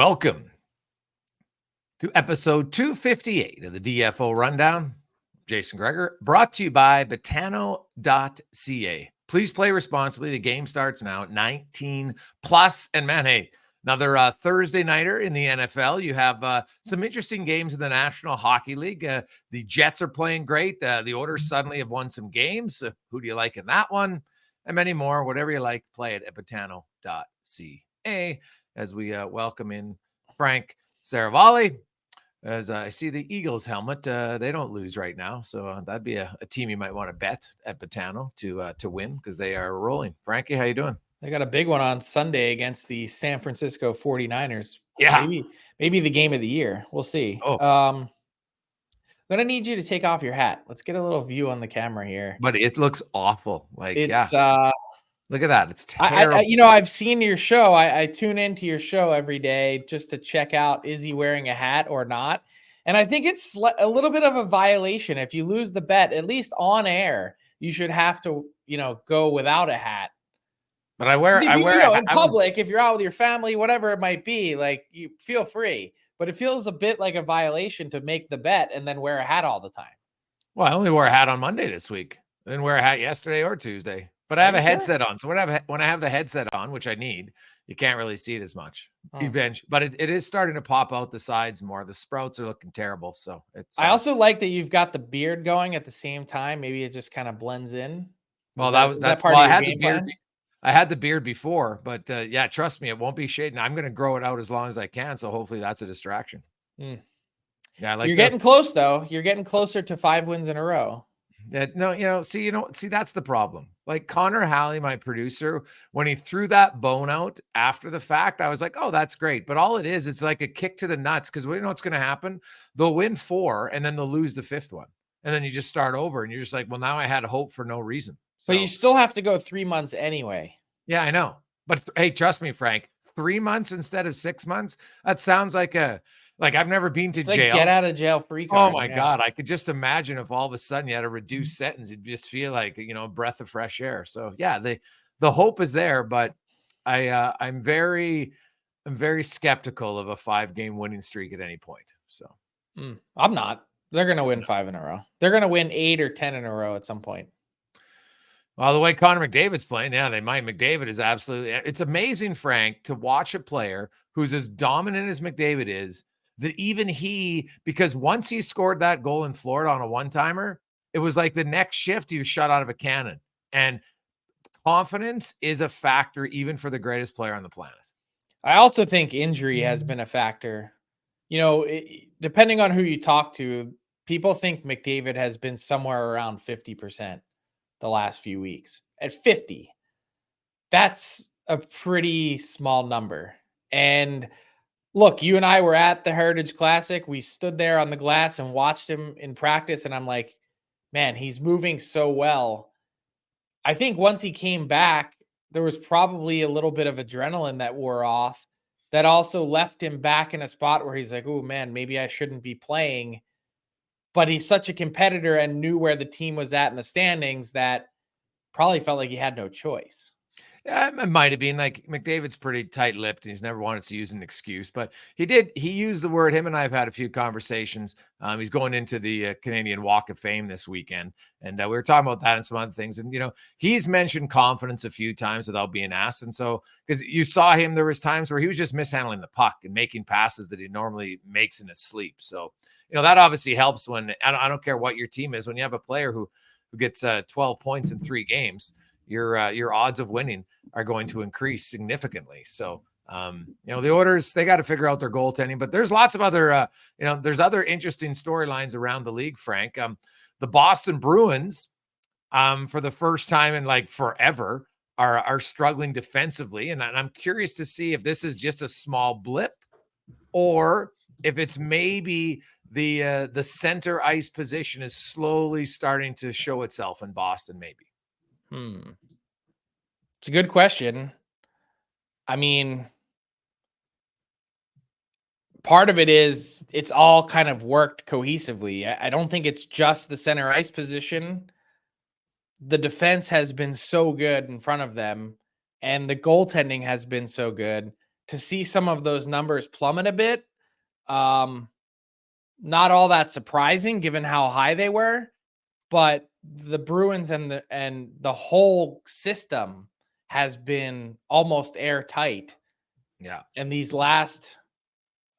Welcome to episode 258 of the DFO Rundown. Jason Gregor, brought to you by Betano.ca. Please play responsibly. The game starts now at 19 plus. And man, hey, another Thursday nighter in the NFL. You have some interesting games in the National Hockey League. The Jets are playing great. The Oilers suddenly have won some games. Who do you like in that one? And many more. Whatever you like, play it at Betano.ca. As we welcome in Frank Saravalli. As I see the Eagles helmet, they don't lose right now. So that'd be a team you might want to bet at Betano to win because they are rolling. Frankie, how you doing? They got a big one on Sunday against the San Francisco 49ers. Yeah. Maybe the game of the year. We'll see. Oh. I'm going to need you to take off your hat. Let's get a little view on the camera here. But it looks awful. Like, it's, look at that. It's terrible. I've seen your show. I tune into your show every day just to check out, is he wearing a hat or not? And I think it's a little bit of a violation. If you lose the bet, at least on air, you should have to, go without a hat. But I wear in public, if you're out with your family, whatever it might be, like, you feel free. But it feels a bit like a violation to make the bet and then wear a hat all the time. Well, I only wore a hat on Monday this week. I didn't wear a hat yesterday or Tuesday. But I have a headset on. So when I have the headset on, which I need, you can't really see it as much. Eventually, but it is starting to pop out the sides more. The sprouts are looking terrible. So it's. I also like that you've got the beard going at the same time. Maybe it just kind of blends in. Well, that's part of I had the beard. I had the beard before, but yeah, trust me, it won't be shading. I'm going to grow it out as long as I can. So hopefully that's a distraction. Yeah, you're getting close though. You're getting closer to 5 wins in a row. No, see, that's the problem. Like Connor Halley, my producer, when he threw that bone out after the fact, I was like, oh, that's great. But all it is, it's like a kick to the nuts because we know what's going to happen. They'll win 4 and then they'll lose the 5th one. And then you just start over and you're just like, well, now I had hope for no reason. So, but you still have to go 3 months anyway. Yeah, I know. But hey, trust me, Frank, 3 months instead of 6 months. That sounds like I've never been to jail. Get out of jail free card. Oh my God. I could just imagine if all of a sudden you had a reduced sentence, you'd just feel like, a breath of fresh air. So yeah, the hope is there, but I'm very skeptical of a 5-game winning streak at any point. So I'm not. They're going to win 5 in a row. They're going to win 8 or 10 in a row at some point. Well, the way Connor McDavid's playing, yeah, they might. McDavid is absolutely. It's amazing, Frank, to watch a player who's as dominant as McDavid is, that even he, because once he scored that goal in Florida on a one-timer, it was like the next shift he was shot out of a cannon. And confidence is a factor even for the greatest player on the planet. I also think injury has been a factor. Depending on who you talk to, people think McDavid has been somewhere around 50% the last few weeks. At 50, that's a pretty small number. And look, you and I were at the Heritage Classic. We stood there on the glass and watched him in practice. And I'm like, man, he's moving so well. I think once he came back, there was probably a little bit of adrenaline that wore off that also left him back in a spot where he's like, oh man, maybe I shouldn't be playing. But he's such a competitor and knew where the team was at in the standings that probably felt like he had no choice. Yeah, it might have been. Like, McDavid's pretty tight-lipped. He's never wanted to use an excuse, but he used the word. Him and I have had a few conversations. He's going into the Canadian Walk of Fame this weekend, and we were talking about that and some other things. And, he's mentioned confidence a few times without being asked. And so, because you saw him, there was times where he was just mishandling the puck and making passes that he normally makes in his sleep. So, that obviously helps when, I don't care what your team is, when you have a player who gets 12 points in 3 games, your odds of winning are going to increase significantly. So, the Oilers, they got to figure out their goaltending, but there's lots of other, there's other interesting storylines around the league, Frank. The Boston Bruins, for the first time in like forever, are struggling defensively. And I'm curious to see if this is just a small blip or if it's maybe the center ice position is slowly starting to show itself in Boston, maybe. It's a good question. I mean, part of it is it's all kind of worked cohesively. I don't think it's just the center ice position. The defense has been so good in front of them, and the goaltending has been so good to see some of those numbers plummet a bit. Not all that surprising given how high they were, but the Bruins and the whole system has been almost airtight. Yeah. And these last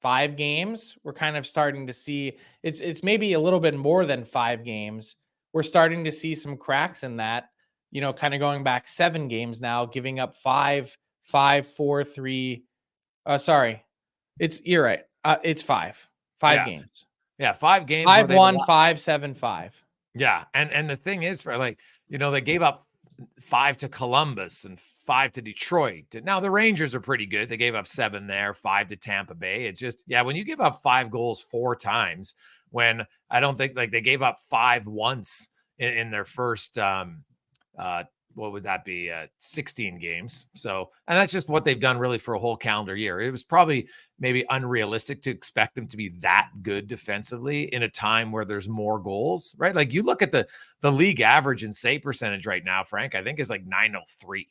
5 games, we're kind of starting to see it's maybe a little bit more than 5 games. We're starting to see some cracks in that, kind of going back 7 games now, giving up 5, 4, 3. Sorry. You're right. It's 5 Yeah. games. Yeah. 5 games. 5-1, 5-7, 5. Yeah. And the thing is, for like, they gave up 5 to Columbus and 5 to Detroit. Now the Rangers are pretty good. They gave up 7 there, 5 to Tampa Bay. It's just, when you give up 5 goals 4 times, when I don't think like they gave up 5 once in their first, what would that be? 16 games. So, and that's just what they've done really for a whole calendar year. It was probably maybe unrealistic to expect them to be that good defensively in a time where there's more goals, right? Like you look at the league average in save percentage right now, Frank, I think is like 903.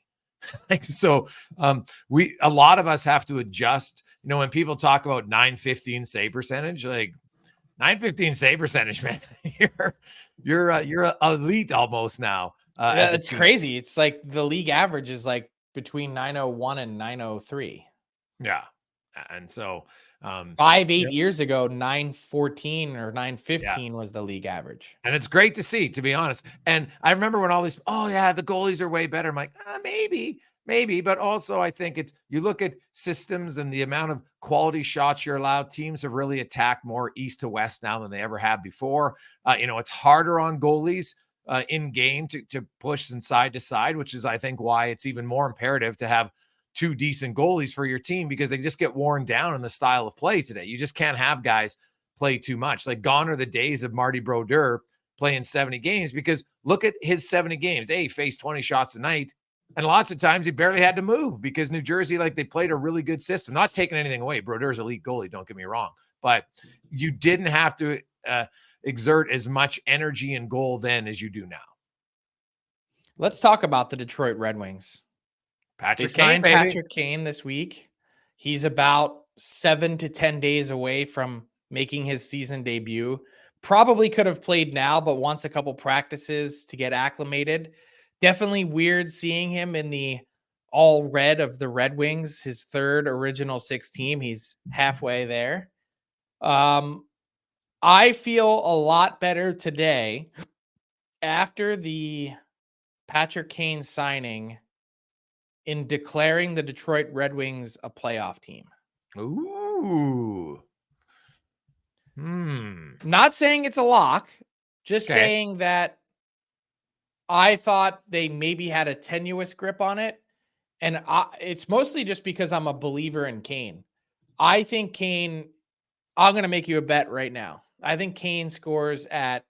So a lot of us have to adjust, when people talk about 915 save percentage, like 915 save percentage, man, you're elite almost now. It's crazy. It's like the league average is like between 901 and 903. Yeah. And so 8 years ago, 914 or 915 was the league average. And it's great to see, to be honest. And I remember when all these, the goalies are way better. I'm like, maybe. But also I think you look at systems and the amount of quality shots you're allowed. Teams have really attacked more east to west now than they ever have before. It's harder on goalies in game to push from side to side, which is, I think, why it's even more imperative to have 2 decent goalies for your team, because they just get worn down in the style of play today. You just can't have guys play too much. Like gone are the days of Marty Brodeur playing 70 games, because look at his 70 games. He faced 20 shots a night. And lots of times he barely had to move because New Jersey, they played a really good system. Not taking anything away. Brodeur's elite goalie, don't get me wrong. But you didn't have to exert as much energy and goal then as you do now. Let's talk about the Detroit Red Wings. Patrick Kane, baby. Patrick Kane this week. He's about 7 to 10 days away from making his season debut. Probably could have played now, but wants a couple practices to get acclimated. Definitely weird seeing him in the all red of the Red Wings, his 3rd original 6 team. He's halfway there. I feel a lot better today after the Patrick Kane signing in declaring the Detroit Red Wings a playoff team. Ooh. Not saying it's a lock, just saying that I thought they maybe had a tenuous grip on it. And it's mostly just because I'm a believer in Kane. I think Kane, I'm going to make you a bet right now. I think Kane scores at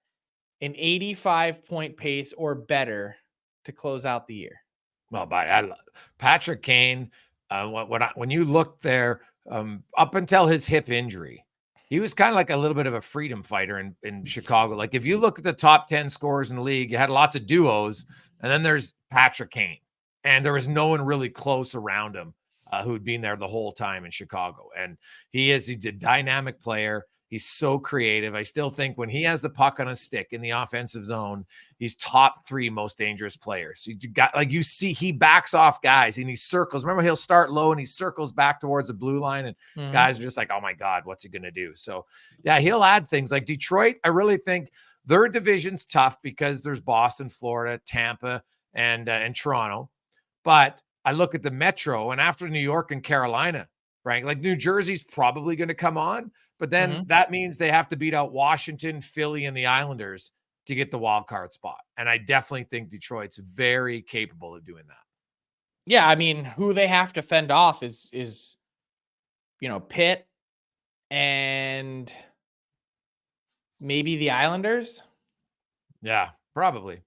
an 85-point pace or better to close out the year. Well, Patrick Kane, when you look there, up until his hip injury, he was kind of like a little bit of a freedom fighter in Chicago. Like if you look at the top 10 scorers in the league, you had lots of duos, and then there's Patrick Kane, and there was no one really close around him who'd been there the whole time in Chicago. And he's a dynamic player. He's so creative. I still think when he has the puck on his stick in the offensive zone, he's top 3 most dangerous players. You see, he backs off guys and he circles. Remember, he'll start low and he circles back towards the blue line, and guys are just like, oh my God, what's he going to do? So yeah, he'll add things like Detroit. I really think their division's tough because there's Boston, Florida, Tampa, and Toronto. But I look at the Metro, and after New York and Carolina, Frank, like New Jersey's probably going to come on, but then that means they have to beat out Washington, Philly, and the Islanders to get the wild card spot. And I definitely think Detroit's very capable of doing that. Yeah, I mean, who they have to fend off is Pitt and maybe the Islanders. Yeah, probably.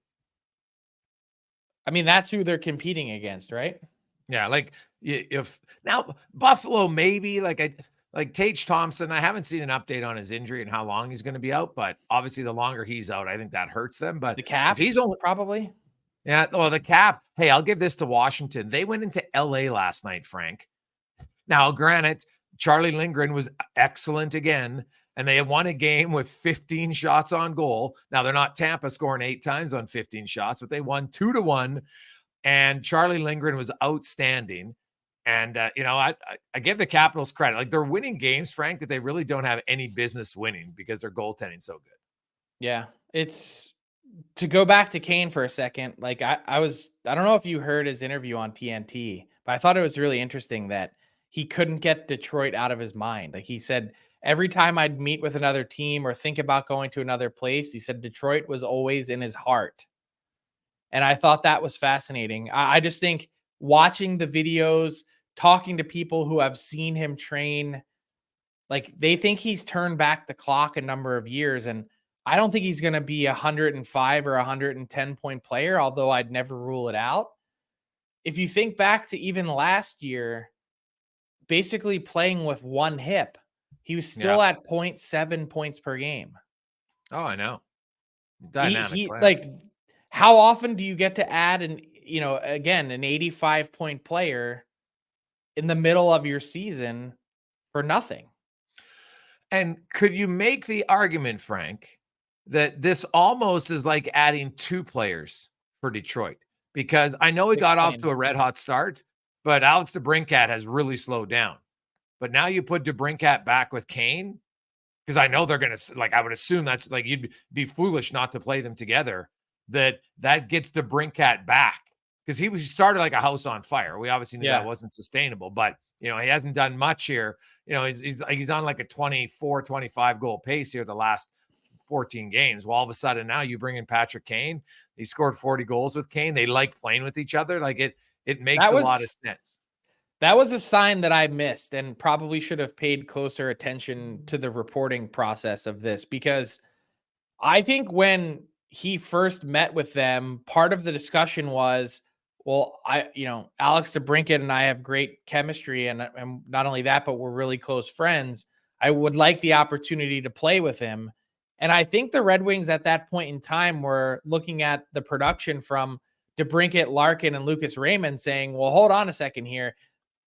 I mean, that's who they're competing against, right? Yeah, like if now Buffalo, maybe like Tage Thompson. I haven't seen an update on his injury and how long he's going to be out, but obviously the longer he's out, I think that hurts them. But the Caps, he's only probably. Yeah, well, the Cap. Hey, I'll give this to Washington. They went into LA last night, Frank, Now, granted, Charlie Lindgren was excellent again, and they won a game with 15 shots on goal. Now, they're not Tampa scoring 8 times on 15 shots, but they won 2-1, and Charlie Lindgren was outstanding. And, I give the Capitals credit. Like, they're winning games, Frank, that they really don't have any business winning because their goaltending so good. Yeah. It's to go back to Kane for a second. Like I don't know if you heard his interview on TNT, but I thought it was really interesting that he couldn't get Detroit out of his mind. Like he said, every time I'd meet with another team or think about going to another place, he said Detroit was always in his heart. And I thought that was fascinating. I just think watching the videos, talking to people who have seen him train, like they think he's turned back the clock a number of years. And I don't think he's going to be 105 or 110 point player, although I'd never rule it out. If you think back to even last year, basically playing with one hip, he was still at 0.7 points per game. Oh, I know. Dynamic player. Like, how often do you get to add an 85 point player in the middle of your season for nothing? And could you make the argument, Frank, that this almost is like adding 2 players for Detroit? Because I know he got off to a red hot start, but Alex DeBrincat has really slowed down. But now you put DeBrincat back with Kane, because I know they're going to, like, I would assume that's like, you'd be foolish not to play them together, that gets DeBrincat back, because he started like a house on fire. We obviously knew that wasn't sustainable, but he hasn't done much here. He's on like a 24, 25 goal pace here the last 14 games. Well, all of a sudden now you bring in Patrick Kane. He scored 40 goals with Kane. They like playing with each other. Like it makes a lot of sense. That was a sign that I missed and probably should have paid closer attention to the reporting process of this, because I think when he first met with them, part of the discussion was, well, Alex DeBrincat and I have great chemistry, and not only that, but we're really close friends. I would like the opportunity to play with him. And I think the Red Wings at that point in time were looking at the production from DeBrincat, Larkin, and Lucas Raymond saying, well, hold on a second here.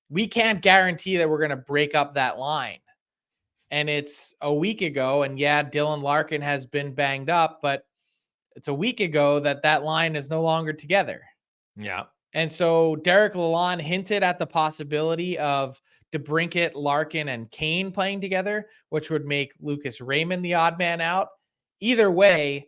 We can't guarantee that we're going to break up that line. And it's a week ago, and Dylan Larkin has been banged up, but it's a week ago that line is no longer together. Yeah. And so Derek Lalonde hinted at the possibility of DeBrincat, Larkin, and Kane playing together, which would make Lucas Raymond the odd man out. Either way,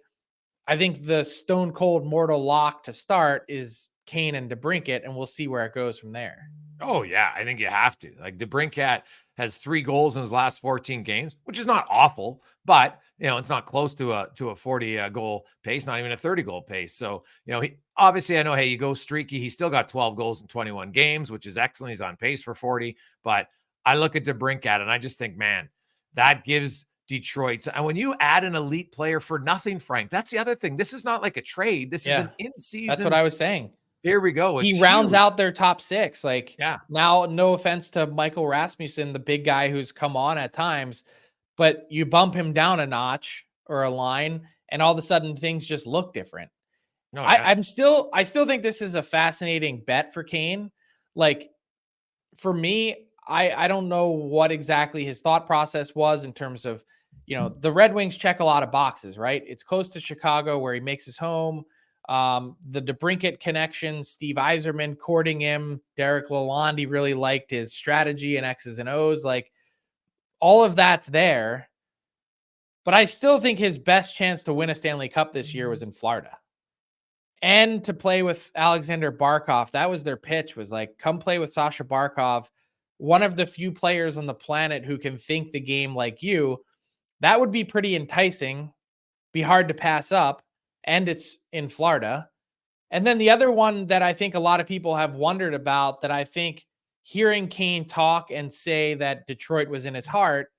I think the stone cold mortal lock to start is Kane and DeBrincat, and we'll see where it goes from there. Oh, yeah. I think you have to. Like, DeBrincat has 3 goals in his last 14 games, which is not awful, but, it's not close to a 40 goal pace, not even a 30 goal pace. So, he obviously, I know, hey, you go streaky. He's still got 12 goals in 21 games, which is excellent. He's on pace for 40. But I look at DeBrincat and I just think, man, that gives Detroit. And when you add an elite player for nothing, Frank, that's the other thing. This is not like a trade. This is an in-season. That's what I was saying. Here we go. He rounds out their top 6. Like, yeah. Now, no offense to Michael Rasmussen, the big guy who's come on at times, but you bump him down a notch or a line, and all of a sudden things just look different. No, I still think this is a fascinating bet for Kane. Like, for me, I don't know what exactly his thought process was in terms of, the Red Wings check a lot of boxes, right? It's close to Chicago where he makes his home. The DeBrincat connection, Steve Yzerman courting him, Derek Lalonde, he really liked his strategy and X's and O's. Like, all of that's there. But I still think his best chance to win a Stanley Cup this year was in Florida. And to play with Alexander Barkov, that was their pitch, was like, come play with Sasha Barkov, one of the few players on the planet who can think the game like you. That would be pretty enticing, be hard to pass up. And it's in Florida. And then the other one that I think a lot of people have wondered about, that I think hearing Kane talk and say that Detroit was in his heart,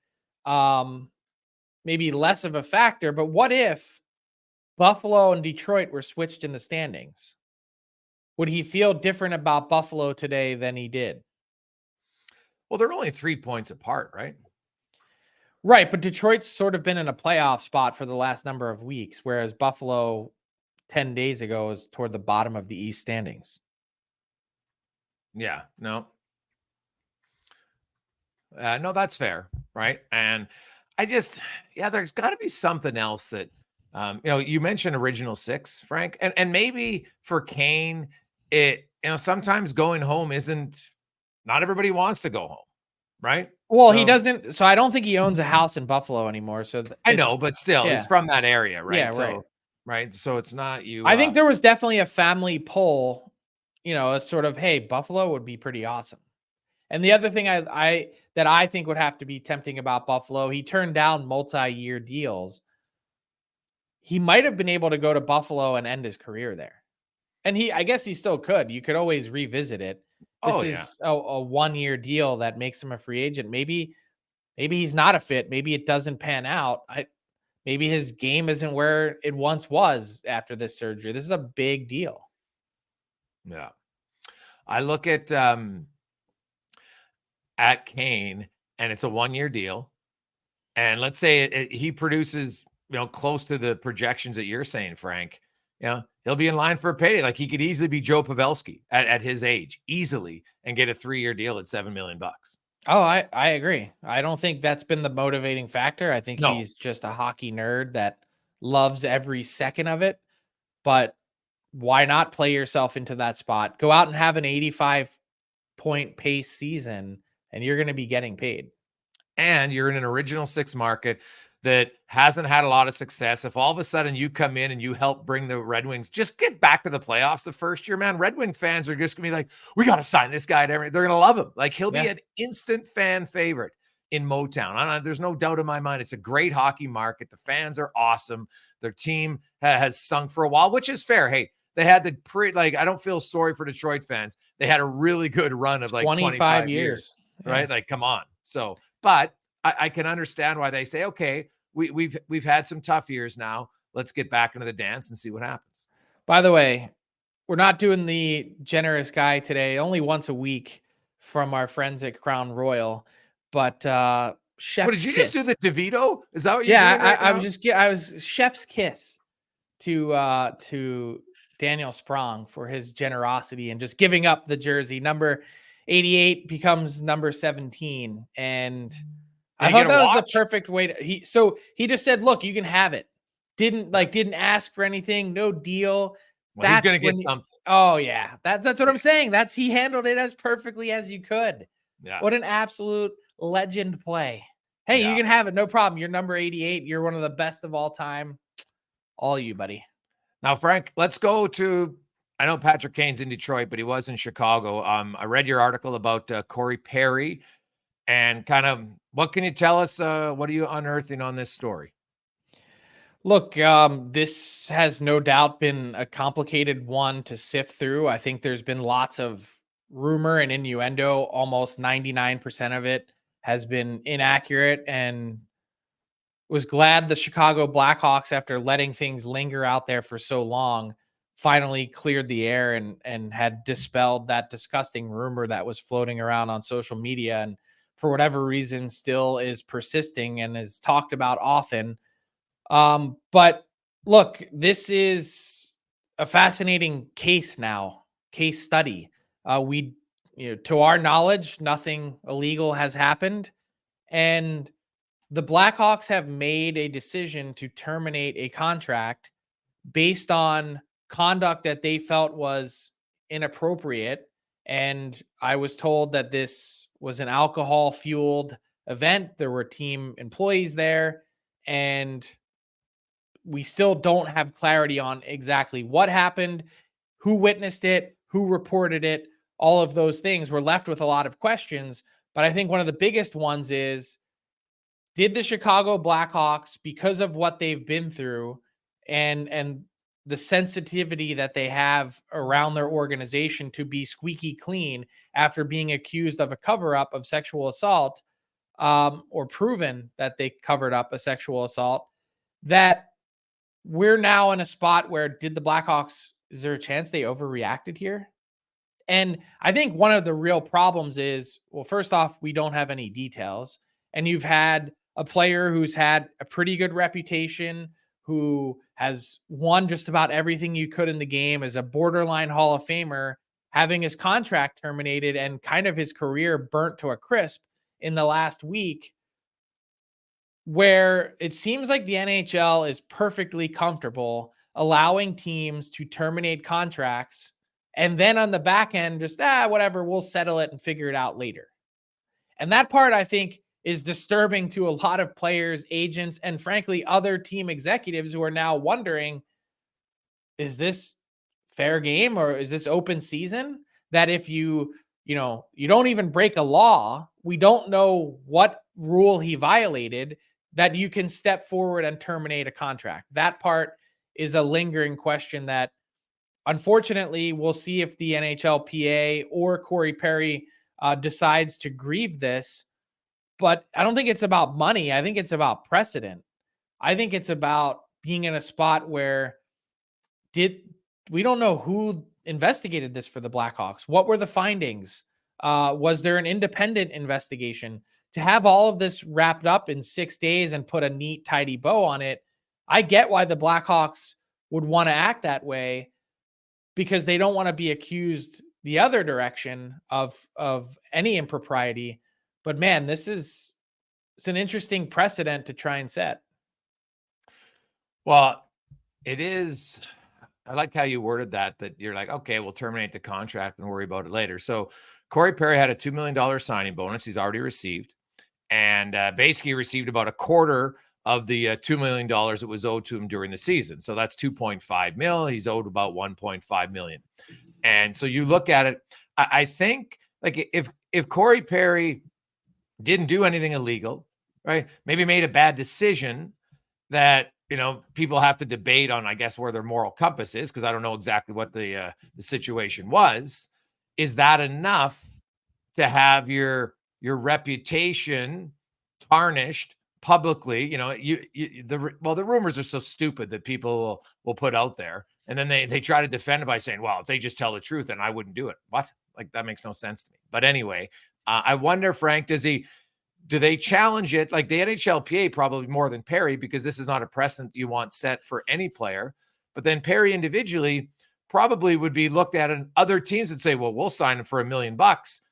maybe less of a factor, but what if Buffalo and Detroit were switched in the standings? Would he feel different about Buffalo today than he did? Well, they're only 3 points apart, right? Right, but Detroit's sort of been in a playoff spot for the last number of weeks, whereas Buffalo 10 days ago was toward the bottom of the East standings. Yeah, no. No, that's fair, right? And there's got to be something else that, you mentioned original six, Frank, and maybe for Kane, sometimes going home not everybody wants to go home, right? Well, he So doesn't. So I don't think he owns a house in Buffalo anymore. So I it's know, but still, he's yeah, from that area, right? yeah, right. So, right, so it's not you. I think there was definitely a family poll, a sort of, hey, Buffalo would be pretty awesome. And the other thing that I think would have to be tempting about Buffalo, he turned down multi-year deals. He might have been able to go to Buffalo and end his career there. And I guess he still could. You could always revisit it. This is a 1-year deal that makes him a free agent. Maybe he's not a fit. Maybe it doesn't pan out. Maybe his game isn't where it once was after this surgery. This is a big deal. Yeah. I look at Kane, and it's a 1-year deal. And let's say he produces, close to the projections that you're saying, Frank. He'll be in line for a payday. Like, he could easily be Joe Pavelski at his age, easily, and get a 3-year deal at $7 million. Oh, I agree. I don't think that's been the motivating factor. I think No. he's just a hockey nerd that loves every second of it. But why not play yourself into that spot? Go out and have an 85-point pace season, and you're going to be getting paid. And you're in an original six market that hasn't had a lot of success. If all of a sudden you come in and you help bring the Red Wings just get back to the playoffs the first year, man, Red Wing fans are just going to be like, we got to sign this guy. They're going to love him. Like, he'll be an instant fan favorite in Motown. There's no doubt in my mind. It's a great hockey market. The fans are awesome. Their team has stunk for a while, which is fair. Hey, they had I don't feel sorry for Detroit fans. They had a really good run of like 25 years, right? Like, come on. So, but I can understand why they say, okay, we've had some tough years now. Let's get back into the dance and see what happens. By the way, we're not doing the generous guy today, only once a week from our friends at Crown Royal, but chef's What, did you kiss. just do the DeVito? Is that what you're doing? right Yeah, I was chef's kiss to Daniel Sprong for his generosity and just giving up the jersey. Number 88 becomes number 17. And I thought that was the perfect way to he just said, look, you can have it. Didn't ask for anything, no deal. Well, he's gonna get something. Oh yeah. That's what I'm saying. He handled it as perfectly as you could. Yeah. What an absolute legend play. Hey, you can have it, no problem. You're number 88. You're one of the best of all time. All you, buddy. Now, Frank, let's go to, I know Patrick Kane's in Detroit, but he was in Chicago. I read your article about Corey Perry, and kind of, what can you tell us? What are you unearthing on this story? Look, this has no doubt been a complicated one to sift through. I think there's been lots of rumor and innuendo. Almost 99% of it has been inaccurate, and was glad the Chicago Blackhawks, after letting things linger out there for so long, finally cleared the air and had dispelled that disgusting rumor that was floating around on social media, and for whatever reason still is persisting and is talked about often. But look, this is a fascinating case study. To our knowledge, nothing illegal has happened, and the Blackhawks have made a decision to terminate a contract based on conduct that they felt was inappropriate. And I was told that this was an alcohol-fueled event. There were team employees there, and we still don't have clarity on exactly what happened, who witnessed it, who reported it. All of those things. We're left with a lot of questions. But I think one of the biggest ones is, did the Chicago Blackhawks, because of what they've been through and the sensitivity that they have around their organization to be squeaky clean after being accused of a cover-up of sexual assault, or proven that they covered up a sexual assault, that we're now in a spot where, did the Blackhawks, is there a chance they overreacted here? And I think one of the real problems is, well, first off, we don't have any details. And you've had a player who's had a pretty good reputation, who has won just about everything you could in the game, as a borderline Hall of Famer, having his contract terminated and kind of his career burnt to a crisp in the last week where it seems like the NHL is perfectly comfortable allowing teams to terminate contracts and then on the back end, just, whatever, we'll settle it and figure it out later. And that part, I think, is disturbing to a lot of players, agents, and frankly, other team executives who are now wondering, is this fair game or is this open season? That if you don't even break a law, we don't know what rule he violated, that you can step forward and terminate a contract. That part is a lingering question that, unfortunately, we'll see if the NHLPA or Corey Perry decides to grieve this. But I don't think it's about money. I think it's about precedent. I think it's about being in a spot where we don't know who investigated this for the Blackhawks. What were the findings? Was there an independent investigation? To have all of this wrapped up in 6 days and put a neat, tidy bow on it, I get why the Blackhawks would want to act that way, because they don't want to be accused the other direction of any impropriety. But man, it's an interesting precedent to try and set. Well, it is. I like how you worded that you're like, okay, we'll terminate the contract and worry about it later. So Corey Perry had a $2 million signing bonus he's already received, and basically received about a quarter of the $2 million that was owed to him during the season. So that's 2.5 mil. He's owed about 1.5 million. And so you look at it, I think, like, if Corey Perry didn't do anything illegal, right? Maybe made a bad decision that, people have to debate on, I guess, where their moral compass is, because I don't know exactly what the situation was. Is that enough to have your reputation tarnished publicly? The rumors are so stupid that people will put out there, and then they try to defend it by saying, well, if they just tell the truth, then I wouldn't do it. What? Like, that makes no sense to me. But anyway, I wonder, Frank, do they challenge it? Like the NHLPA probably more than Perry, because this is not a precedent you want set for any player. But then Perry individually probably would be looked at, and other teams would say, well, we'll sign him for $1 million.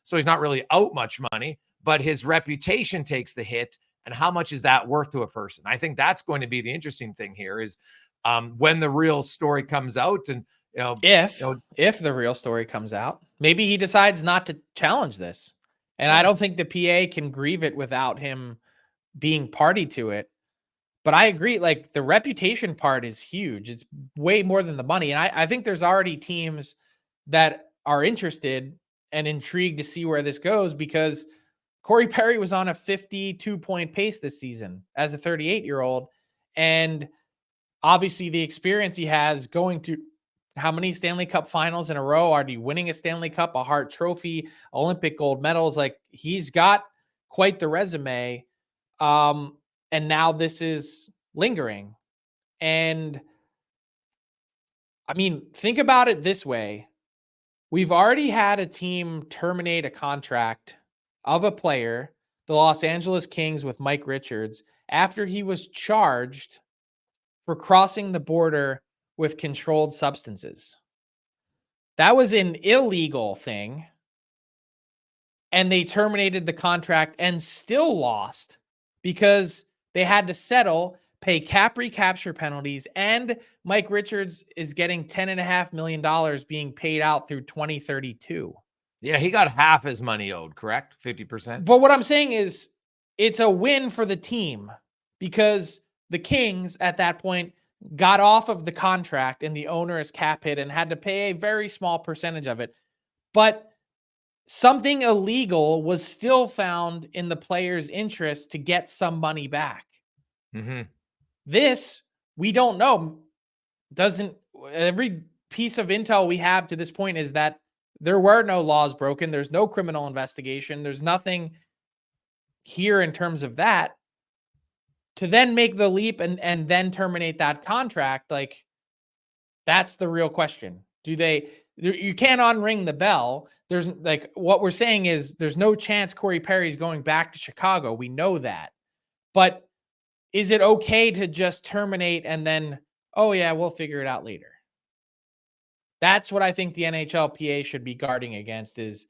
So he's not really out much money, but his reputation takes the hit. And how much is that worth to a person? I think that's going to be the interesting thing here is when the real story comes out. And, if the real story comes out, maybe he decides not to challenge this. And I don't think the PA can grieve it without him being party to it. But I agree, like, the reputation part is huge. It's way more than the money. And I think there's already teams that are interested and intrigued to see where this goes, because Corey Perry was on a 52-point pace this season as a 38-year-old. And obviously the experience he has going to how many Stanley Cup finals in a row? Are you winning a Stanley Cup, a Hart Trophy, Olympic gold medals? Like, he's got quite the resume. And now this is lingering. And I mean, think about it this way. We've already had a team terminate a contract of a player, the Los Angeles Kings, with Mike Richards, after he was charged for crossing the border with controlled substances. That was an illegal thing. And they terminated the contract and still lost because they had to settle, pay cap recapture penalties, and Mike Richards is getting $10.5 million being paid out through 2032. Yeah, he got half his money owed, correct? 50%. But what I'm saying is it's a win for the team, because the Kings at that point got off of the contract and the owner's cap hit and had to pay a very small percentage of it. But something illegal was still found in the player's interest to get some money back. Mm-hmm. This, we don't know. Every piece of intel we have to this point is that there were no laws broken. There's no criminal investigation. There's nothing here in terms of that. To then make the leap and then terminate that contract, like, that's the real question. You can't unring the bell. There's, like, what we're saying is there's no chance Corey Perry's going back to Chicago. We know that. But is it okay to just terminate and then, oh yeah, we'll figure it out later? That's what I think the NHLPA should be guarding against, is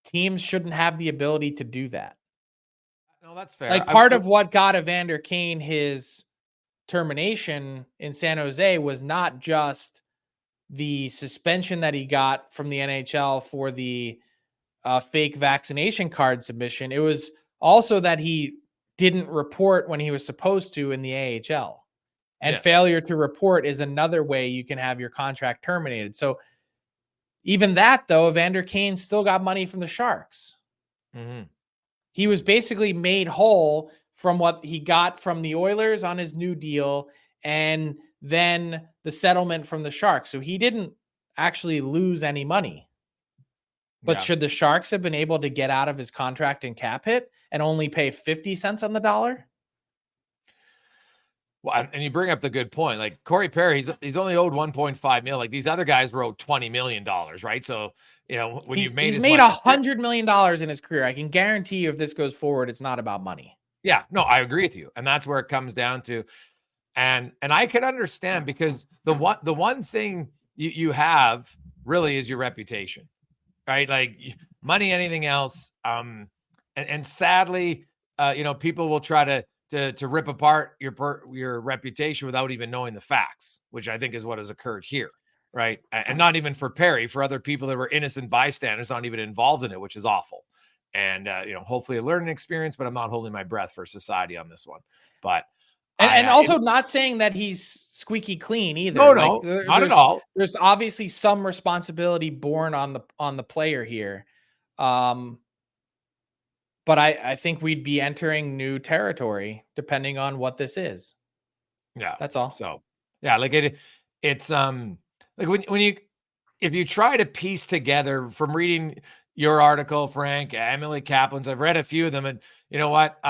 teams shouldn't have the ability to do that. No, that's fair. Like part of what got Evander Kane his termination in San Jose was not just the suspension that he got from the NHL for the fake vaccination card submission. It was also that he didn't report when he was supposed to in the AHL. And Yes. failure to report is another way you can have your contract terminated. So even that, though, Evander Kane still got money from the Sharks. Mm-hmm. He was basically made whole from what he got from the Oilers on his new deal and then the settlement from the Sharks. So he didn't actually lose any money. But should the Sharks have been able to get out of his contract and cap hit and only pay 50 cents on the dollar? Well, and you bring up the good point. Like Corey Perry, he's only owed 1.5 mil. Like these other guys wrote $20 million, right? So, when he's you've made $100 million in his career, I can guarantee you if this goes forward, it's not about money. Yeah, no, I agree with you. And that's where it comes down to. And I could understand because the one thing you have really is your reputation, right? Like money, anything else. And sadly, people will try to rip apart your reputation without even knowing the facts, which I think is what has occurred here, right? And not even for Perry, for other people that were innocent bystanders, not even involved in it, which is awful. And hopefully a learning experience, but I'm not holding my breath for society on this one. But and also not saying that he's squeaky clean either. No, not at all. There's obviously some responsibility borne on the player here. But I think we'd be entering new territory depending on what this is. Yeah. That's all. So yeah, like it's like if you try to piece together from reading your article, Frank, Emily Kaplan's, I've read a few of them, and you know what?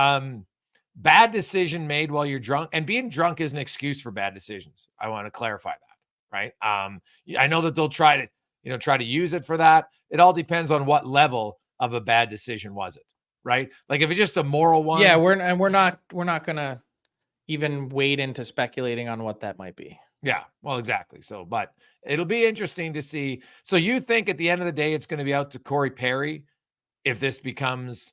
Bad decision made while you're drunk, and being drunk is an excuse for bad decisions. I want to clarify that, right? I know that they'll try to use it for that. It all depends on what level of a bad decision was it, right? Like if it's just a moral one. Yeah, we're not gonna even wade into speculating on what that might be. Yeah, well, exactly. So, but it'll be interesting to see. So you think at the end of the day, it's going to be out to Corey Perry if this becomes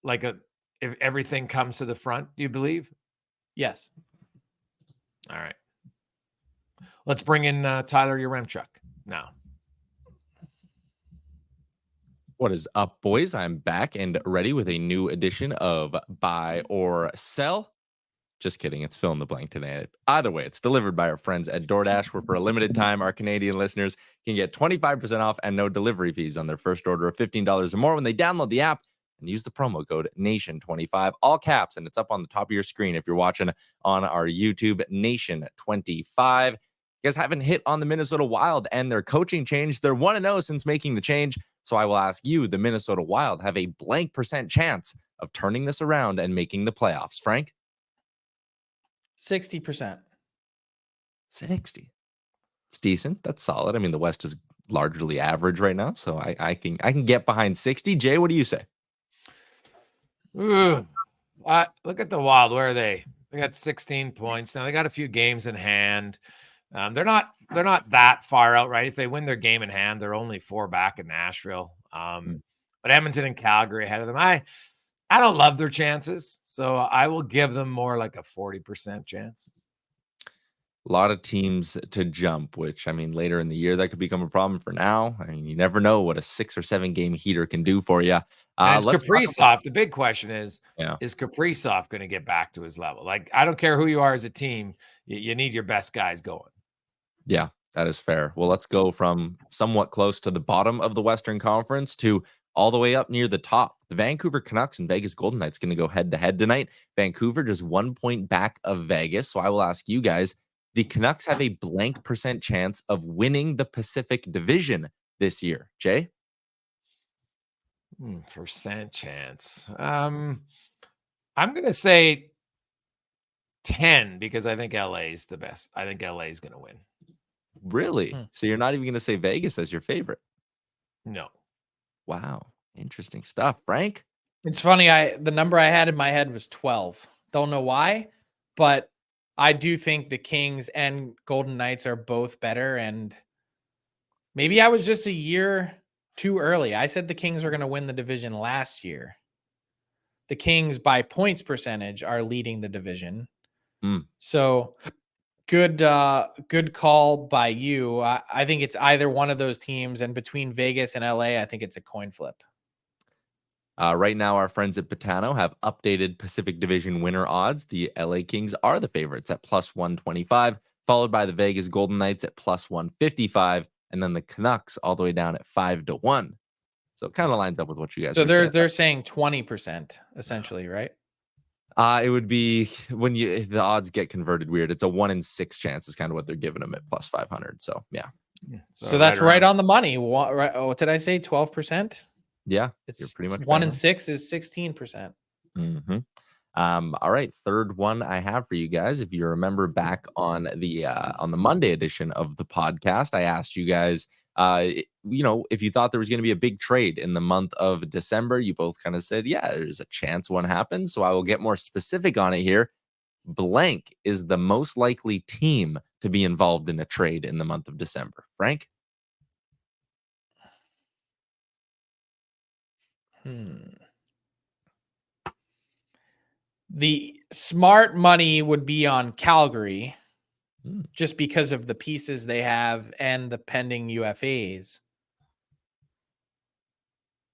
like if everything comes to the front, do you believe? Yes. All right. Let's bring in Tyler Yaremchuk now. What is up, boys? I'm back and ready with a new edition of Buy or Sell. Just kidding. It's fill in the blank today. Either way, it's delivered by our friends at DoorDash, where for a limited time, our Canadian listeners can get 25% off and no delivery fees on their first order of $15 or more when they download the app and use the promo code NATION25, all caps, and it's up on the top of your screen if you're watching on our YouTube, NATION25. You guys haven't hit on the Minnesota Wild and their coaching change. They're 1-0 since making the change. So I will ask you, the Minnesota Wild have a blank percent chance of turning this around and making the playoffs. Frank? 60%. 60. It's decent. That's solid. I mean, the West is largely average right now, so I can get behind 60. Jay, what do you say? Look at the Wild. Where are they? They got 16 points now. They got a few games in hand. They're not that far out, right? If they win their game in hand, they're only 4 back in Nashville. But Edmonton and Calgary ahead of them. I don't love their chances, so I will give them more like a 40% chance. A lot of teams to jump, which, I mean, later in the year, that could become a problem. For now, I mean, you never know what a 6 or 7 game heater can do for you. Is Kaprizov, the big question is Kaprizov going to get back to his level? Like, I don't care who you are as a team, you need your best guys going. Yeah, that is fair. Well, let's go from somewhat close to the bottom of the Western Conference to all the way up near the top. The Vancouver Canucks and Vegas Golden Knights going to go head-to-head tonight. Vancouver just 1 point back of Vegas. So I will ask you guys, the Canucks have a blank percent chance of winning the Pacific Division this year. Jay? Percent chance. I'm going to say 10 because I think LA is the best. I think LA is going to win. Really? So you're not even going to say Vegas as your favorite? No. Wow. Interesting stuff. Frank? It's funny. The number I had in my head was 12. Don't know why, but I do think the Kings and Golden Knights are both better. And maybe I was just a year too early. I said the Kings were going to win the division last year. the Kings by points percentage are leading the division. Mm. So good call by you. I think it's either one of those teams, and between Vegas and LA, I think it's a coin flip. Right now, our friends at Patano have updated Pacific Division winner odds. The LA Kings are the favorites at plus 125, followed by the Vegas Golden Knights at plus 155, and then the Canucks all the way down at 5-1. So it kind of lines up with what you guys. So were they're saying 20% essentially, right? It would be when the odds get converted weird. It's a 1 in 6 chance is kind of what they're giving them at plus 500. So yeah. So that's right on the money. What did I say? 12%. Yeah, It's you're pretty much 1 in 6 is 16%. Mm-hmm. All right, third one I have for you guys. If you remember back on the Monday edition of the podcast, I asked you guys, if you thought there was going to be a big trade in the month of December. You both kind of said, yeah, there's a chance one happens. So I will get more specific on it here. Blank is the most likely team to be involved in a trade in the month of December. Frank? The smart money would be on Calgary just because of the pieces they have and the pending UFAs.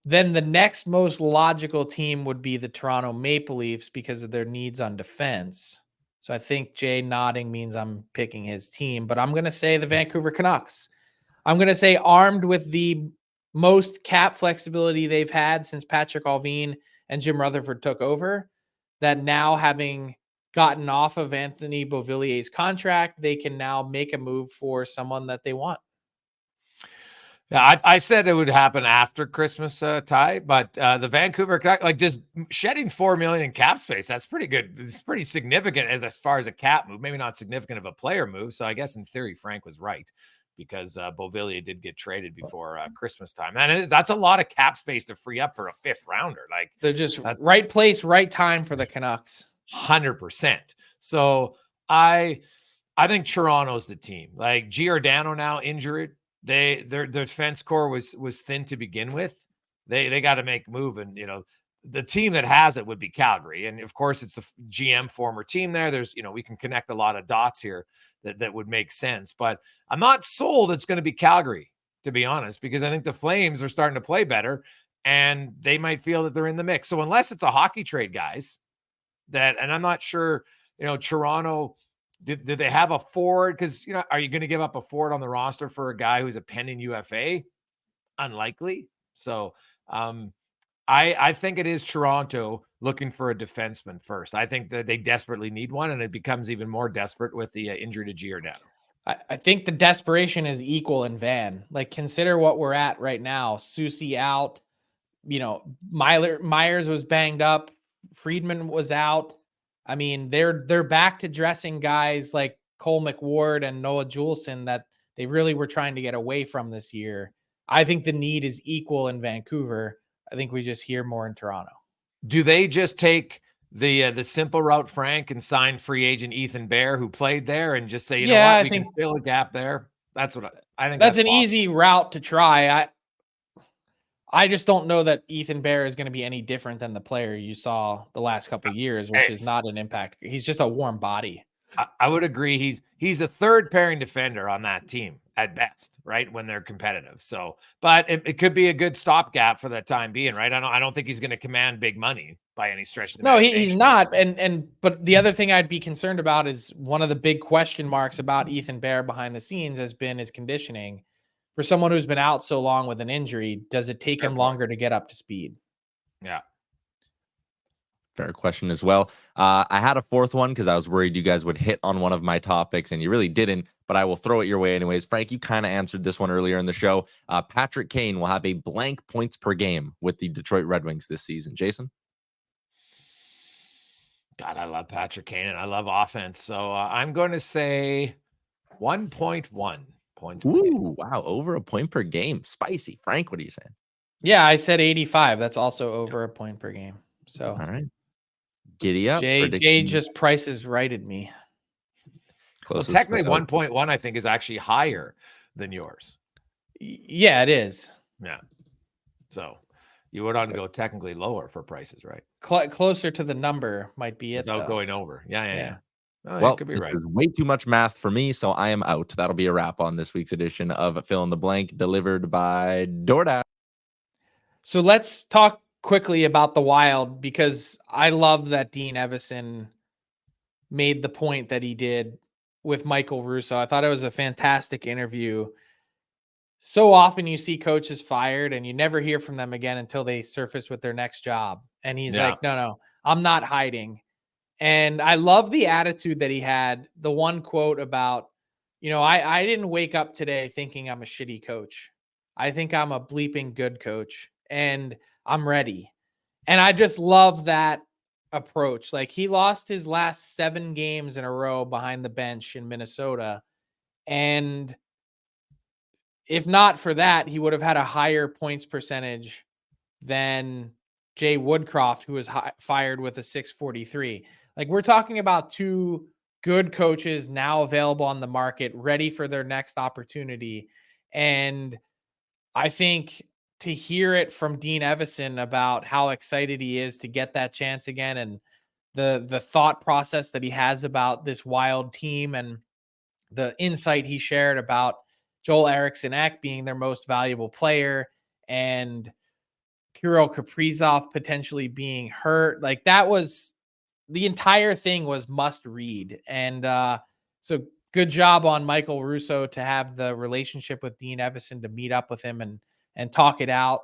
Then the next most logical team would be the Toronto Maple Leafs because of their needs on defense. So I think Jay nodding means I'm picking his team, but I'm going to say the Vancouver Canucks. I'm going to say, armed with the most cap flexibility they've had since Patrick Allvin and Jim Rutherford took over, that now having gotten off of Anthony Beauvillier's contract, they can now make a move for someone that they want. Yeah, I said it would happen after Christmas, Ty, but the Vancouver, like, just shedding $4 million in cap space, that's pretty good. It's pretty significant as far as a cap move, maybe not significant of a player move. So I guess in theory, Frank was right, because Beauvillier did get traded before Christmas time. And that's a lot of cap space to free up for a 5th rounder. Like, they're just right place, right time for the Canucks. 100%. So I think Toronto's the team. Like, Giordano now injured. Their defense core was thin to begin with. They got to make a move, and the team that has it would be Calgary, and of course it's the GM former team there. There's we can connect a lot of dots here that would make sense, but I'm not sold it's going to be Calgary, to be honest, because I think the Flames are starting to play better, and they might feel that they're in the mix. So unless it's a hockey trade, guys, and I'm not sure, Toronto. Did they have a forward? Because, are you going to give up a forward on the roster for a guy who's a pending UFA? Unlikely. So I think it is Toronto looking for a defenseman first. I think that they desperately need one, and it becomes even more desperate with the injury to Giordano. I think the desperation is equal in Van. Like, consider what we're at right now. Susie out. Myers was banged up. Friedman was out. I mean, they're back to dressing guys like Cole McWard and Noah Juleson that they really were trying to get away from this year. I think the need is equal in Vancouver. I think we just hear more in Toronto. Do they just take the simple route, Frank, and sign free agent Ethan Bear, who played there, and just say, you know what, we can fill a gap there? That's what I think. That's an easy route to try. I just don't know that Ethan Bear is going to be any different than the player you saw the last couple of years, which is not an impact. He's just a warm body. I would agree. He's a third pairing defender on that team at best, right? When they're competitive. So, but it could be a good stopgap for that time being, right? I don't think he's going to command big money by any stretch of the imagination. No, he's not. But the other thing I'd be concerned about is one of the big question marks about Ethan Bear behind the scenes has been his conditioning. For someone who's been out so long with an injury, does it take him longer to get up to speed? Yeah. Fair question as well. I had a fourth one because I was worried you guys would hit on one of my topics, and you really didn't, but I will throw it your way anyways. Frank, you kind of answered this one earlier in the show. Patrick Kane will have a blank points per game with the Detroit Red Wings this season. Jason? God, I love Patrick Kane, and I love offense. So I'm going to say 1.1 points. Ooh, wow. Over a point per game. Spicy. Frank, what are you saying? Yeah, I said 85. That's also over a point per game. So, all right. Giddy up. Jay just prices righted me. Well, technically 1.1, I think, is actually higher than yours. Yeah, it is. Yeah. So, You would want to go technically lower for prices, right? Closer to the number might be it, Without though. going over. Yeah. Oh, Well, you could be this right. is way too much math for me, so I am out. That'll be a wrap on this week's edition of Fill in the Blank, delivered by DoorDash. So let's talk quickly about the Wild, because I love that Dean Evison made the point that he did with Michael Russo. I thought it was a fantastic interview. So often you see coaches fired and you never hear from them again until they surface with their next job. And he's like, no, I'm not hiding. And I love the attitude that he had. The one quote about, I didn't wake up today thinking I'm a shitty coach. I think I'm a bleeping good coach and I'm ready. And I just love that approach. Like, he lost his last 7 games in a row behind the bench in Minnesota. And if not for that, he would have had a higher points percentage than Jay Woodcroft, who was fired with a 643. Like, we're talking about 2 good coaches now available on the market, ready for their next opportunity. And I think to hear it from Dean Evison about how excited he is to get that chance again, and the thought process that he has about this Wild team, and the insight he shared about Joel Eriksson-Ek being their most valuable player and Kirill Kaprizov potentially being hurt. Like, that was, the entire thing was must read. And so good job on Michael Russo to have the relationship with Dean Evison, to meet up with him and talk it out.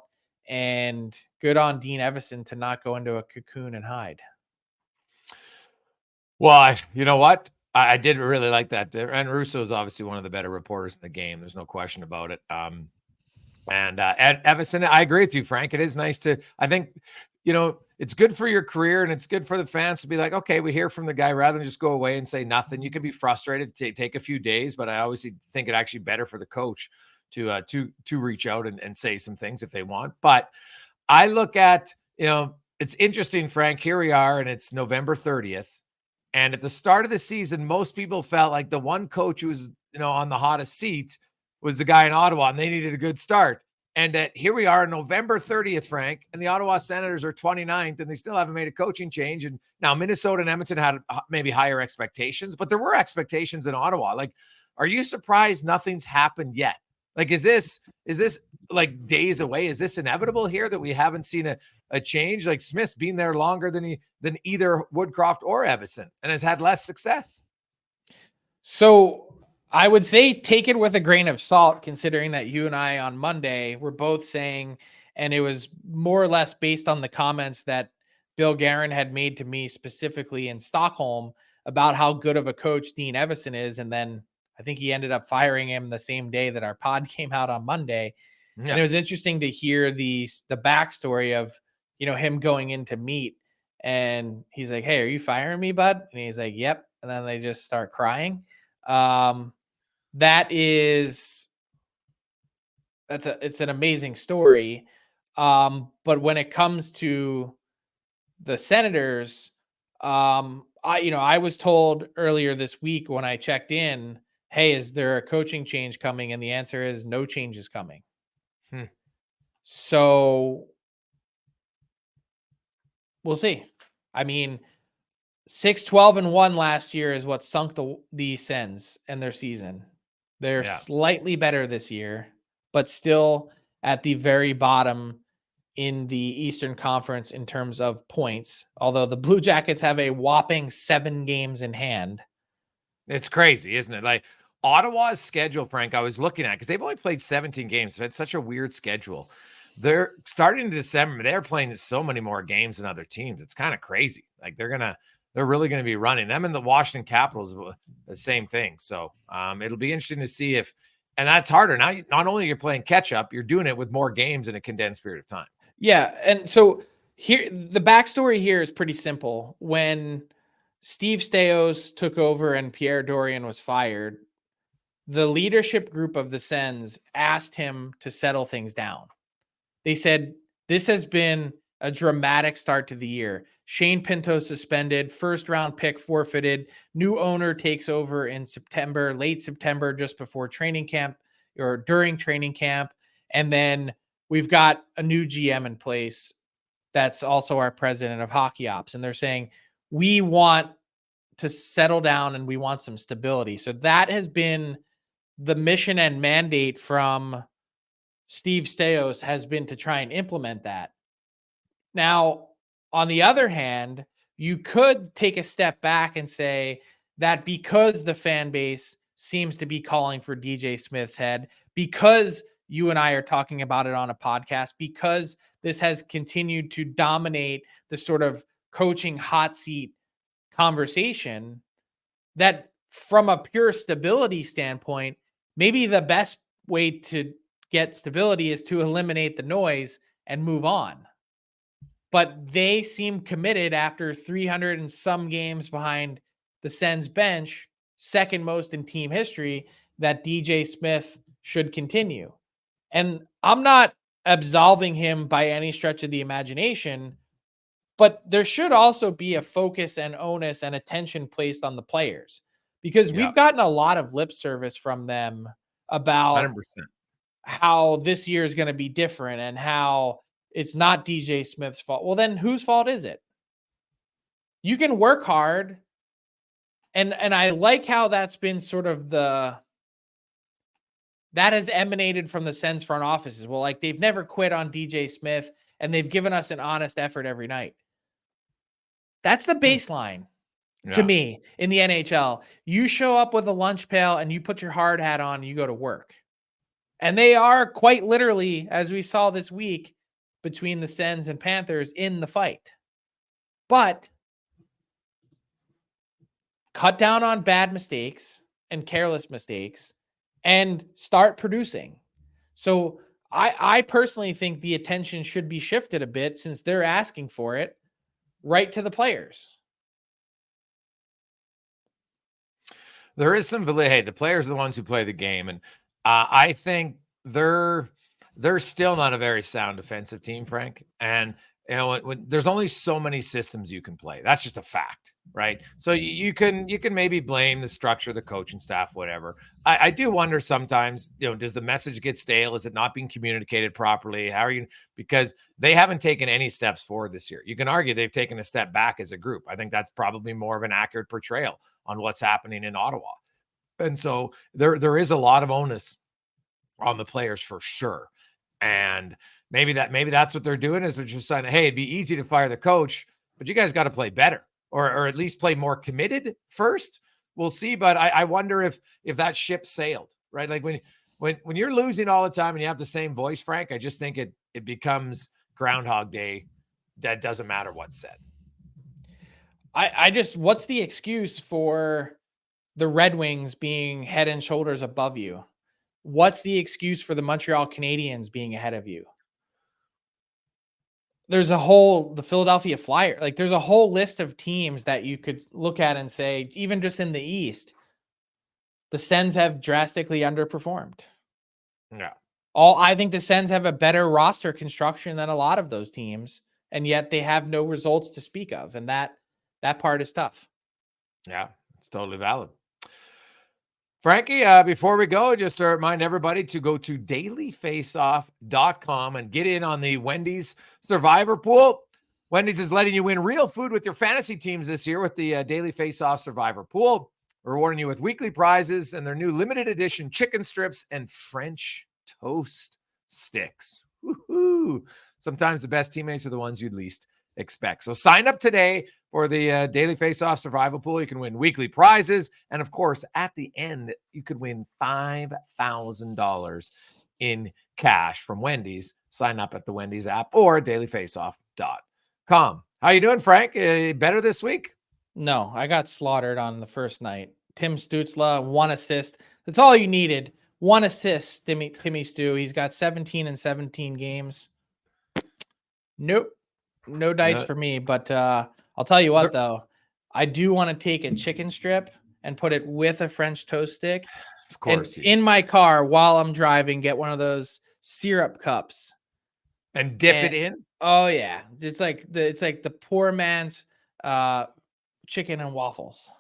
And good on Dean Evison to not go into a cocoon and hide. Well, you know what? I did really like that. And Russo is obviously one of the better reporters in the game. There's no question about it. And Evison, I agree with you, Frank. It is nice to, I think, it's good for your career and it's good for the fans to be like, okay, we hear from the guy, rather than just go away and say nothing. You can be frustrated, take a few days, but I always think it actually better for the coach to reach out and say some things if they want. But I look at, it's interesting, Frank. Here we are, and it's November 30th. And at the start of the season, most people felt like the one coach who was, on the hottest seat was the guy in Ottawa, and they needed a good start. And here we are, November 30th, Frank, and the Ottawa Senators are 29th, and they still haven't made a coaching change. And now Minnesota and Edmonton had maybe higher expectations, but there were expectations in Ottawa. Like, are you surprised nothing's happened yet? Like, is this like days away? Is this inevitable here that we haven't seen a change? Like, Smith's been there longer than either Woodcroft or Evison and has had less success. So I would say take it with a grain of salt, considering that you and I on Monday were both saying, and it was more or less based on the comments that Bill Guerin had made to me specifically in Stockholm about how good of a coach Dean Evison is. And then I think he ended up firing him the same day that our pod came out on Monday. Yeah. And it was interesting to hear the backstory of, him going in to meet, and he's like, "Hey, are you firing me, bud?" And he's like, "Yep." And then they just start crying. It's an amazing story. But when it comes to the Senators, I was told earlier this week when I checked in, hey, is there a coaching change coming? And the answer is no change is coming. So we'll see. I mean, 6-12-1 last year is what sunk the Sens and their season. They're slightly better this year, but still at the very bottom in the Eastern Conference in terms of points. Although the Blue Jackets have a whopping 7 games in hand. It's crazy, isn't it? Like, Ottawa's schedule, Frank, I was looking at, because they've only played 17 games. They've had such a weird schedule. They're starting in December. They're playing so many more games than other teams. It's kind of crazy. Like, they're really going to be running them, and the Washington Capitals, the same thing. So it'll be interesting to see and that's harder. Now, not only you're playing catch up, you're doing it with more games in a condensed period of time. Yeah. And so here, the backstory here is pretty simple. When Steve Stais took over and Pierre Dorion was fired, the leadership group of the Sens asked him to settle things down. They said, this has been a dramatic start to the year. Shane Pinto suspended, first round pick forfeited, new owner takes over in September, late September, just before training camp or during training camp. And then we've got a new GM in place that's also our president of hockey ops, and they're saying we want to settle down and we want some stability. So that has been the mission and mandate from Steve Stais, has been to try and implement that. Now, on the other hand, you could take a step back and say that because the fan base seems to be calling for DJ Smith's head, because you and I are talking about it on a podcast, because this has continued to dominate the sort of coaching hot seat conversation, that from a pure stability standpoint, maybe the best way to get stability is to eliminate the noise and move on. But they seem committed after 300 and some games behind the Sens bench, second most in team history, that DJ Smith should continue. And I'm not absolving him by any stretch of the imagination, but there should also be a focus and onus and attention placed on the players, because we've gotten a lot of lip service from them about 100%. how this year is going to be different and how it's not DJ Smith's fault. Well, then whose fault is it? You can work hard. And I like how that's been sort of that has emanated from the Sens front offices. Well, like, they've never quit on DJ Smith and they've given us an honest effort every night. That's the baseline to me in the NHL. You show up with a lunch pail and you put your hard hat on and you go to work. And they are quite literally, as we saw this week, between the Sens and Panthers, in the fight. But cut down on bad mistakes and careless mistakes and start producing. So I personally think the attention should be shifted a bit, since they're asking for it, right to the players. There is some validity. Hey, the players are the ones who play the game. And I think they're still not a very sound defensive team, Frank. And when there's only so many systems you can play. That's just a fact, right? So you can maybe blame the structure, the coaching staff, whatever. I do wonder sometimes, does the message get stale? Is it not being communicated properly? How are you? Because they haven't taken any steps forward this year. You can argue they've taken a step back as a group. I think that's probably more of an accurate portrayal on what's happening in Ottawa. And so there is a lot of onus on the players for sure. And maybe that's what they're doing, is they're just saying, hey, it'd be easy to fire the coach, but you guys got to play better, or at least play more committed first. We'll see. But I wonder if that ship sailed, right? Like when you're losing all the time and you have the same voice, Frank, I just think it becomes Groundhog Day. That doesn't matter what's said. What's the excuse for the Red Wings being head and shoulders above you? What's the excuse for the Montreal Canadiens being ahead of you? There's the Philadelphia Flyers, like, there's a whole list of teams that you could look at and say, even just in the East, the Sens have drastically underperformed. Yeah. I think the Sens have a better roster construction than a lot of those teams, and yet they have no results to speak of. And that part is tough. Yeah, it's totally valid. Frankie, before we go, just to remind everybody to go to dailyfaceoff.com and get in on the Wendy's Survivor Pool. Wendy's is letting you win real food with your fantasy teams this year with the Daily Face-Off Survivor Pool, rewarding you with weekly prizes and their new limited edition chicken strips and French toast sticks. Woo-hoo. Sometimes the best teammates are the ones you'd least expect. So sign up today for the Daily Face-Off Survival Pool. You can win weekly prizes. And of course, at the end, you could win $5,000 in cash from Wendy's. Sign up at the Wendy's app or dailyfaceoff.com. How you doing, Frank? Better this week? No, I got slaughtered on the first night. Tim Stützle, 1 assist. That's all you needed. 1 assist, Timmy Stu. He's got 17 in 17 games. Nope. No dice for me, but I'll tell you what, though. I do want to take a chicken strip and put it with a French toast stick. Of course. And in my car while I'm driving, get one of those syrup cups. And dip it in? Oh, yeah. It's like the poor man's chicken and waffles.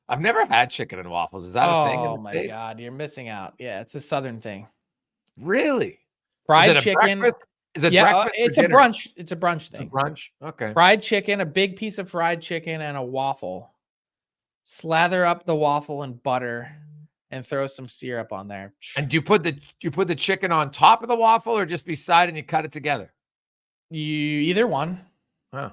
I've never had chicken and waffles. Is that a thing in the my States? God, you're missing out. Yeah, it's a Southern thing. Really? Fried chicken. Breakfast? Is it Yeah, breakfast? it's or a dinner? brunch. It's a brunch It's a thing. brunch. Okay. Fried chicken, a big piece of fried chicken, and a waffle. Slather up the waffle in butter and throw some syrup on there. And do you put the chicken on top of the waffle or just beside and you cut it together? Either one. Oh.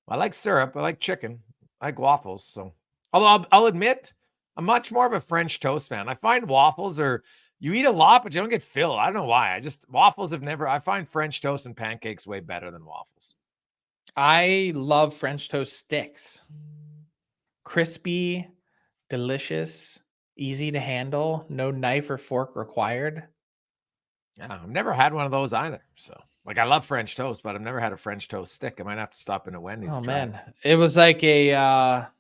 I like syrup. I like chicken. I like waffles. So, although I'll admit, I'm much more of a French toast fan. I find waffles you eat a lot, but you don't get filled. I don't know why. I find French toast and pancakes way better than waffles. I love French toast sticks. Crispy, delicious, easy to handle, no knife or fork required. Yeah, I've never had one of those either. So, like, I love French toast, but I've never had a French toast stick. I might have to stop in a Wendy's. Oh to try man, it was like that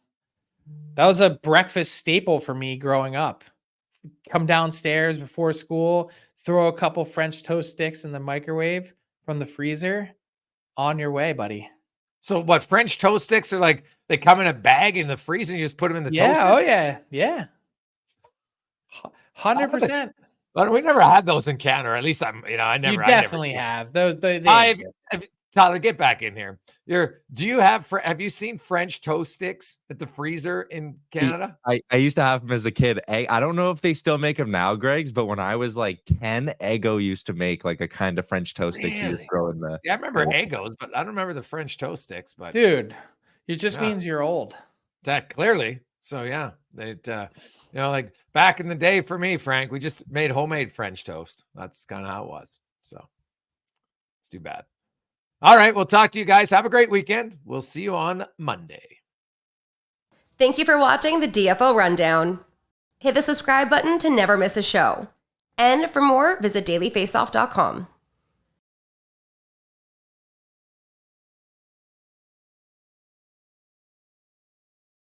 was a breakfast staple for me growing up. Come downstairs before school, throw a couple French toast sticks in the microwave from the freezer. On your way, buddy. So what, French toast sticks are like, they come in a bag in the freezer and you just put them in the toaster? Oh yeah. 100%. But we never had those in Canada, or at least I never. You definitely have those. Tyler, get back in here. Have you seen French toast sticks at the freezer in Canada? I used to have them as a kid. I don't know if they still make them now, Greg's, but when I was like 10, Eggo used to make like a kind of French toast sticks you just throw in the. See, I remember Eggos, but I don't remember the French toast sticks. But dude, it just means you're old. That clearly. So yeah, like back in the day for me, Frank, we just made homemade French toast. That's kind of how it was. So it's too bad. All right. We'll talk to you guys. Have a great weekend. We'll see you on Monday. Thank you for watching the DFO Rundown. Hit the subscribe button to never miss a show. And for more, visit dailyfaceoff.com.